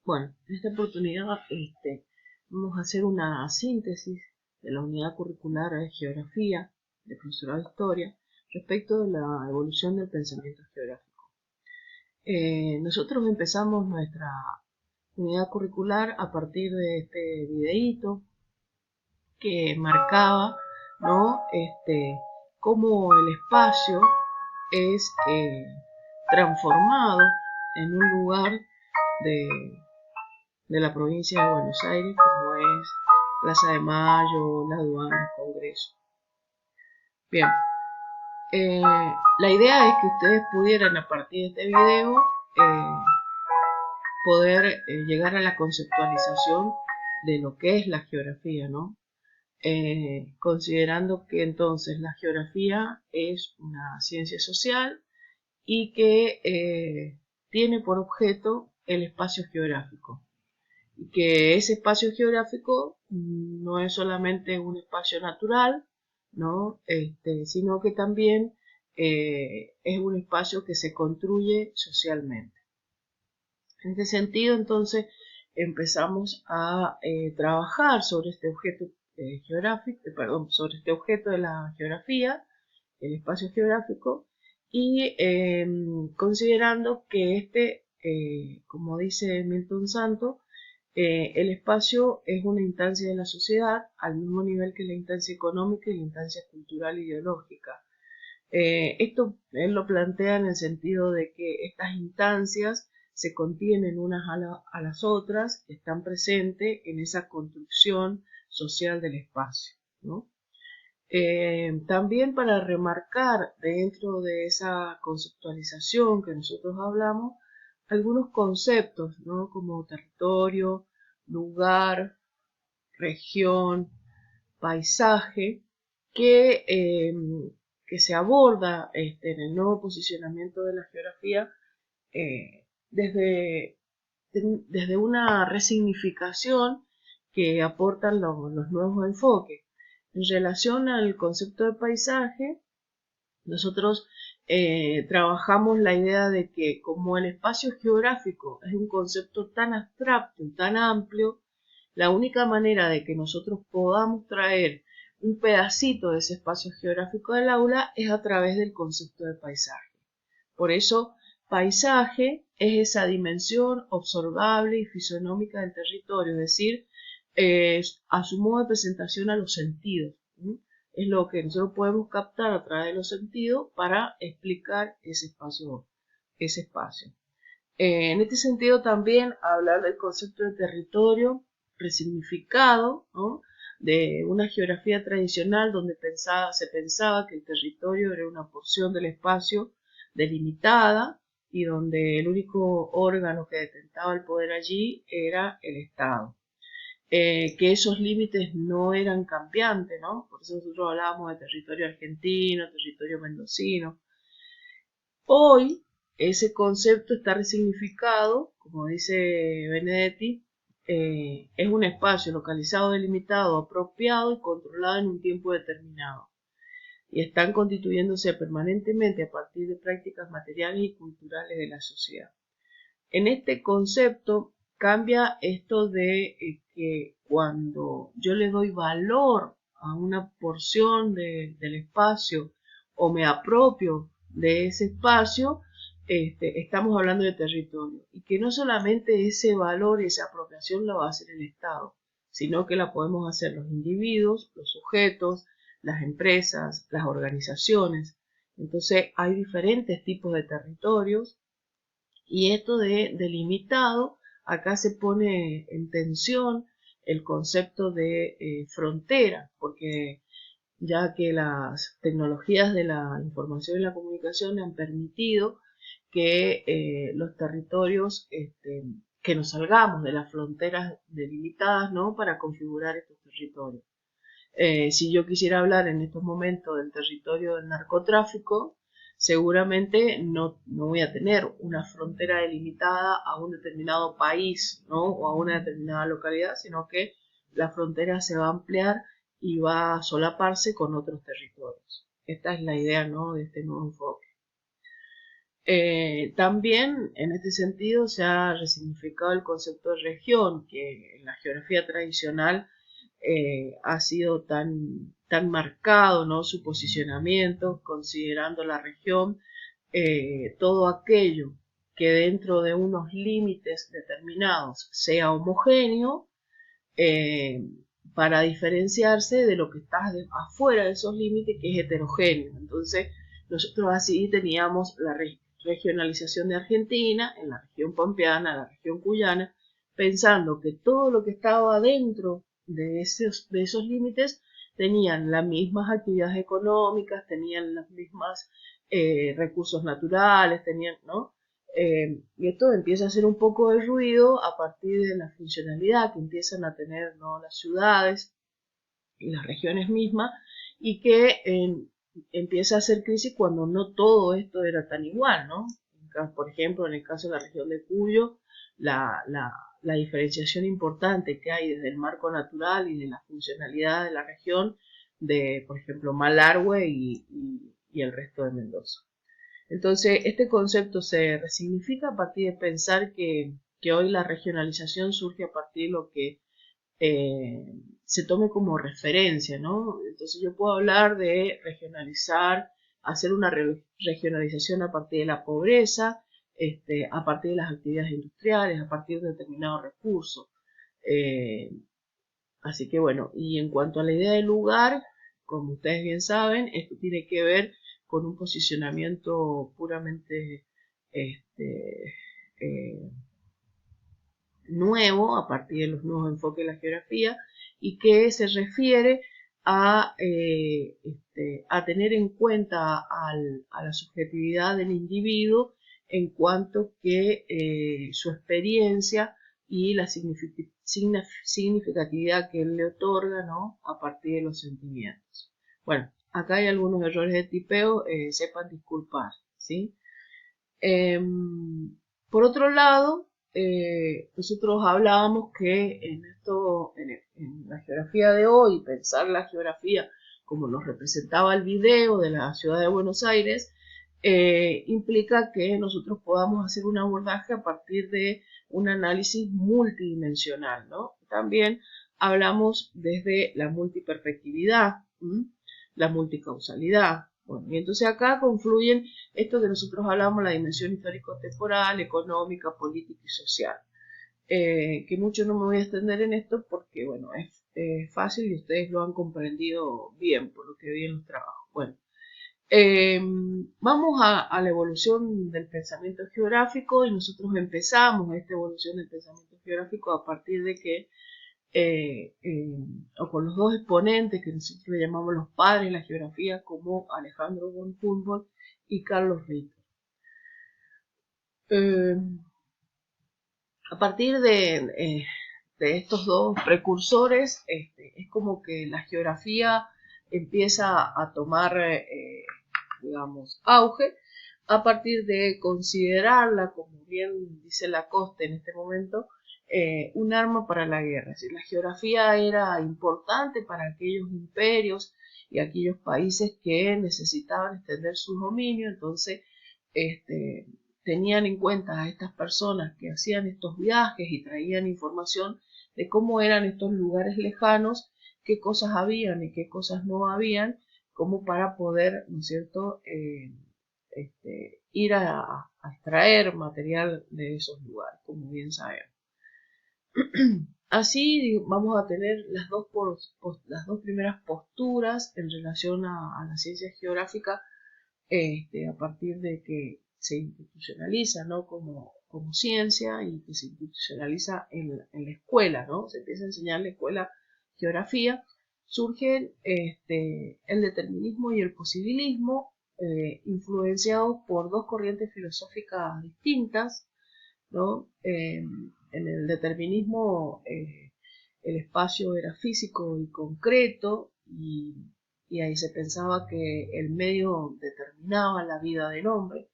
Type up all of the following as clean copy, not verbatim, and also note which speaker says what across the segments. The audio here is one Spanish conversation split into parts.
Speaker 1: Bueno, en esta oportunidad vamos a hacer una síntesis de la unidad curricular de Geografía, de profesorado de Historia, respecto de la evolución del pensamiento geográfico. Nosotros empezamos nuestra unidad curricular a partir de este videíto que marcaba, ¿no? Cómo el espacio es transformado en un lugar de, de la provincia de Buenos Aires, como es Plaza de Mayo, la aduana, el Congreso. Bien, la idea es que ustedes pudieran a partir de este video poder llegar a la conceptualización de lo que es la geografía, ¿no? Considerando que entonces la geografía es una ciencia social y que tiene por objeto el espacio geográfico. Y que ese espacio geográfico no es solamente un espacio natural, ¿no? Sino que también es un espacio que se construye socialmente. En este sentido, entonces, empezamos a trabajar sobre este objeto geográfico, sobre este objeto de la geografía, el espacio geográfico, y considerando que como dice Milton Santos, el espacio es una instancia de la sociedad al mismo nivel que la instancia económica y la instancia cultural e ideológica. Esto él lo plantea en el sentido de que estas instancias se contienen unas a las otras, están presentes en esa construcción social del espacio, ¿no? También para remarcar dentro de esa conceptualización que nosotros hablamos, algunos conceptos, ¿no? Como territorio, lugar, región, paisaje, que se aborda en el nuevo posicionamiento de la geografía desde, desde una resignificación que aportan los nuevos enfoques. En relación al concepto de paisaje, nosotros trabajamos la idea de que como el espacio geográfico es un concepto tan abstracto y tan amplio, la única manera de que nosotros podamos traer un pedacito de ese espacio geográfico del aula es a través del concepto de paisaje. Por eso, paisaje es esa dimensión observable y fisionómica del territorio, es decir, a su modo de presentación a los sentidos. ¿Sí? Es lo que nosotros podemos captar a través de los sentidos para explicar ese espacio. En este sentido también hablar del concepto de territorio resignificado, ¿no? De una geografía tradicional donde se pensaba que el territorio era una porción del espacio delimitada y donde el único órgano que detentaba el poder allí era el Estado. Que esos límites no eran cambiantes, ¿no? Por eso nosotros hablábamos de territorio argentino, territorio mendocino. Hoy ese concepto está resignificado, como dice Benedetti, es un espacio localizado, delimitado, apropiado y controlado en un tiempo determinado. Y están constituyéndose permanentemente a partir de prácticas materiales y culturales de la sociedad. En este concepto cambia esto de que cuando yo le doy valor a una porción del espacio o me apropio de ese espacio, estamos hablando de territorio. Y que no solamente ese valor y esa apropiación la va a hacer el Estado, sino que la podemos hacer los individuos, los sujetos, las empresas, las organizaciones. Entonces hay diferentes tipos de territorios y esto de delimitado, acá se pone en tensión el concepto de frontera, porque ya que las tecnologías de la información y la comunicación han permitido que los territorios, que nos salgamos de las fronteras delimitadas, ¿no? Para configurar estos territorios. Si yo quisiera hablar en estos momentos del territorio del narcotráfico, seguramente no voy a tener una frontera delimitada a un determinado país, ¿no? O a una determinada localidad, sino que la frontera se va a ampliar y va a solaparse con otros territorios. Esta es la idea, ¿no? De este nuevo enfoque. También en este sentido se ha resignificado el concepto de región, que en la geografía tradicional ha sido tan marcado, ¿no?, su posicionamiento, considerando la región todo aquello que dentro de unos límites determinados sea homogéneo, eh, para diferenciarse de lo que está afuera de esos límites, que es heterogéneo. Entonces, nosotros así teníamos la regionalización de Argentina, en la región pampeana, la región cuyana, pensando que todo lo que estaba dentro de esos límites tenían las mismas actividades económicas, tenían las mismas recursos naturales, tenían, ¿no? Y esto empieza a hacer un poco de ruido a partir de la funcionalidad que empiezan a tener, ¿no?, las ciudades y las regiones mismas, y que empieza a hacer crisis cuando no todo esto era tan igual, ¿no? Por ejemplo, en el caso de la región de Cuyo, la diferenciación importante que hay desde el marco natural y de la funcionalidad de la región de, por ejemplo, Malargüe y el resto de Mendoza. Entonces, este concepto se resignifica a partir de pensar que hoy la regionalización surge a partir de lo que se tome como referencia, ¿no? Entonces yo puedo hablar de regionalizar, hacer una regionalización a partir de la pobreza, a partir de las actividades industriales, a partir de determinados recursos. Así que bueno, y en cuanto a la idea del lugar, como ustedes bien saben, esto tiene que ver con un posicionamiento puramente eh, nuevo a partir de los nuevos enfoques de la geografía, y que se refiere a tener en cuenta a la subjetividad del individuo en cuanto que su experiencia y la significatividad que él le otorga, ¿no?, a partir de los sentimientos. Bueno, acá hay algunos errores de tipeo, sepan disculpar, ¿sí? Por otro lado, nosotros hablábamos que en la geografía de hoy, pensar la geografía como nos representaba el video de la ciudad de Buenos Aires, implica que nosotros podamos hacer un abordaje a partir de un análisis multidimensional, ¿no? También hablamos desde la multiperspectividad, la multicausalidad. Bueno, y entonces acá confluyen esto que nosotros hablamos, la dimensión histórico-temporal, económica, política y social. Que mucho no me voy a extender en esto porque, bueno, es fácil y ustedes lo han comprendido bien por lo que vi en los trabajos. Bueno, vamos a la evolución del pensamiento geográfico, y nosotros empezamos esta evolución del pensamiento geográfico a partir de que o con los dos exponentes que nosotros le llamamos los padres de la geografía, como Alejandro von Humboldt y Carlos Ritter. A partir de estos dos precursores, es como que la geografía empieza a tomar, digamos, auge, a partir de considerarla, como bien dice Lacoste en este momento, un arma para la guerra. Es decir, la geografía era importante para aquellos imperios y aquellos países que necesitaban extender su dominio. Entonces, tenían en cuenta a estas personas que hacían estos viajes y traían información de cómo eran estos lugares lejanos, qué cosas habían y qué cosas no habían, como para poder, ¿no es cierto?, ir a extraer material de esos lugares, como bien sabemos. Así vamos a tener las dos primeras posturas en relación a la ciencia geográfica, a partir de que se institucionaliza, ¿no?, como ciencia, y que se institucionaliza en la escuela, ¿no? Se empieza a enseñar en la escuela geografía. Surgen el determinismo y el posibilismo, influenciados por dos corrientes filosóficas distintas, ¿no? En el determinismo, el espacio era físico y concreto, y ahí se pensaba que el medio determinaba la vida del hombre.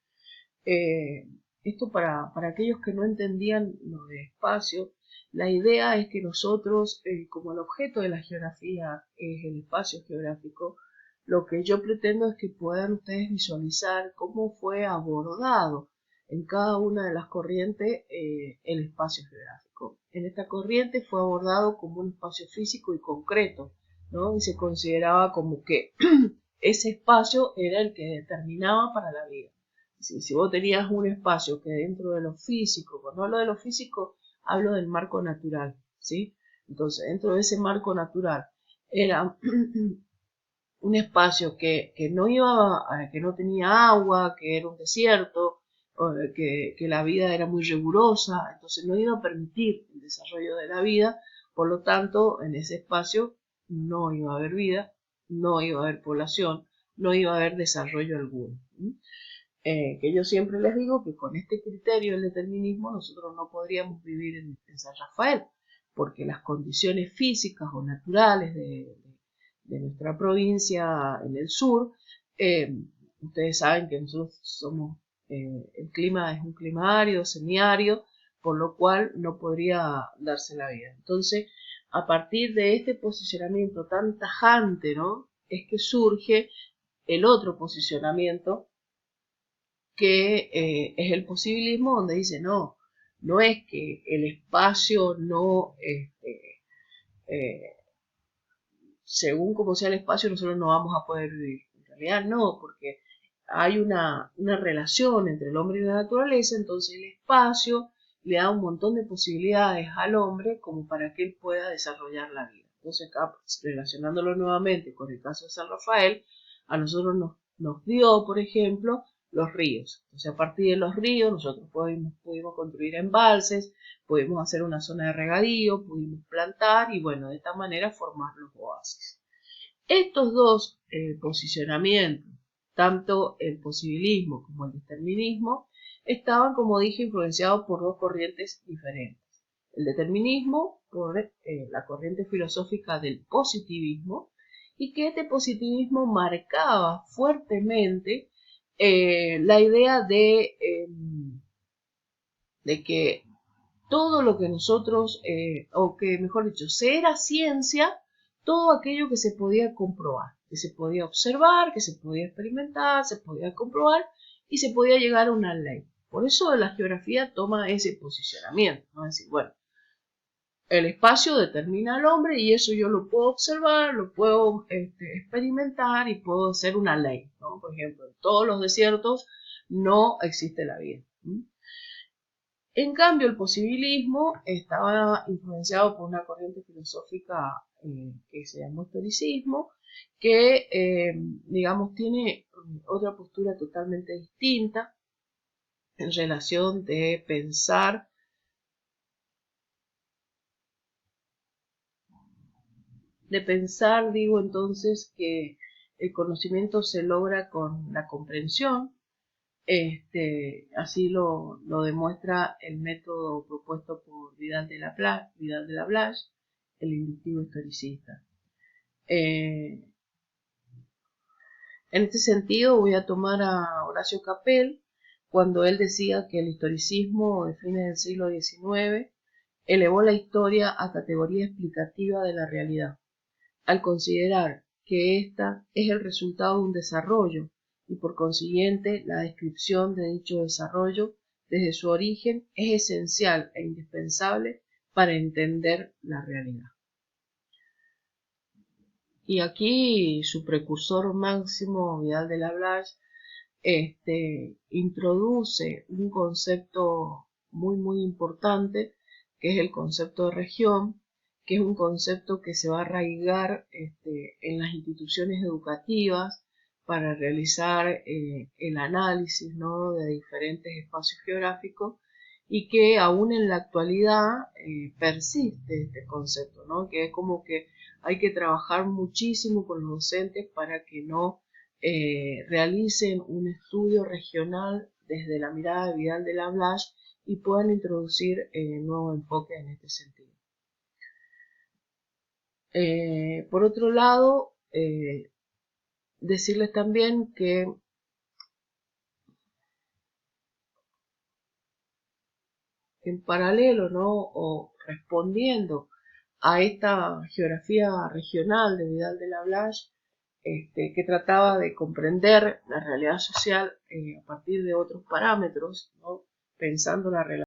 Speaker 1: Esto para aquellos que no entendían lo de espacio, la idea es que nosotros, como el objeto de la geografía es el espacio geográfico, lo que yo pretendo es que puedan ustedes visualizar cómo fue abordado en cada una de las corrientes el espacio geográfico. En esta corriente fue abordado como un espacio físico y concreto, ¿no? Y se consideraba como que ese espacio era el que determinaba para la vida. Si vos tenías un espacio que dentro de lo físico, cuando hablo de lo físico, hablo del marco natural, ¿sí? Entonces, dentro de ese marco natural era un espacio que no que no tenía agua, que era un desierto, que la vida era muy rigurosa, entonces no iba a permitir el desarrollo de la vida, por lo tanto, en ese espacio no iba a haber vida, no iba a haber población, no iba a haber desarrollo alguno. Que yo siempre les digo que con este criterio del determinismo nosotros no podríamos vivir en San Rafael, porque las condiciones físicas o naturales de nuestra provincia en el sur, ustedes saben que nosotros somos, el clima es un clima árido, semiárido, por lo cual no podría darse la vida. Entonces, a partir de este posicionamiento tan tajante, ¿no? Es que surge el otro posicionamiento que es el posibilismo, donde dice no es que el espacio no, según como sea el espacio, nosotros no vamos a poder vivir. En realidad no, porque hay una relación entre el hombre y la naturaleza, entonces el espacio le da un montón de posibilidades al hombre como para que él pueda desarrollar la vida. Entonces acá, relacionándolo nuevamente con el caso de San Rafael, a nosotros nos dio, por ejemplo, los ríos. Entonces, a partir de los ríos, nosotros pudimos construir embalses, pudimos hacer una zona de regadío, pudimos plantar y, bueno, de esta manera formar los oasis. Estos dos posicionamientos, tanto el posibilismo como el determinismo, estaban, como dije, influenciados por dos corrientes diferentes. El determinismo por la corriente filosófica del positivismo, y que este positivismo marcaba fuertemente la idea de que todo lo que nosotros, o que mejor dicho, se era ciencia, todo aquello que se podía comprobar, que se podía observar, que se podía experimentar, se podía comprobar y se podía llegar a una ley. Por eso la geografía toma ese posicionamiento, ¿no? Es decir, bueno, el espacio determina al hombre y eso yo lo puedo observar, lo puedo experimentar y puedo hacer una ley, ¿no? Por ejemplo, en todos los desiertos no existe la vida. En cambio, el posibilismo estaba influenciado por una corriente filosófica que se llama historicismo, que, digamos, tiene otra postura totalmente distinta en relación de pensar digo entonces, que el conocimiento se logra con la comprensión. Así lo demuestra el método propuesto por Vidal de la Blache, el inductivo historicista. En este sentido voy a tomar a Horacio Capel cuando él decía que el historicismo de fines del siglo XIX elevó la historia a categoría explicativa de la realidad, al considerar que ésta es el resultado de un desarrollo y por consiguiente la descripción de dicho desarrollo desde su origen es esencial e indispensable para entender la realidad. Y aquí su precursor máximo, Vidal de la Blache, introduce un concepto muy importante, que es el concepto de región, que es un concepto que se va a arraigar en las instituciones educativas para realizar el análisis, ¿no?, de diferentes espacios geográficos, y que aún en la actualidad persiste este concepto, ¿no?, que es como que hay que trabajar muchísimo con los docentes para que no realicen un estudio regional desde la mirada de Vidal de la Blache y puedan introducir nuevos enfoques en este sentido. Por otro lado, decirles también que en paralelo, ¿no?, o respondiendo a esta geografía regional de Vidal de la Blache, que trataba de comprender la realidad social a partir de otros parámetros, ¿no? Pensando la relación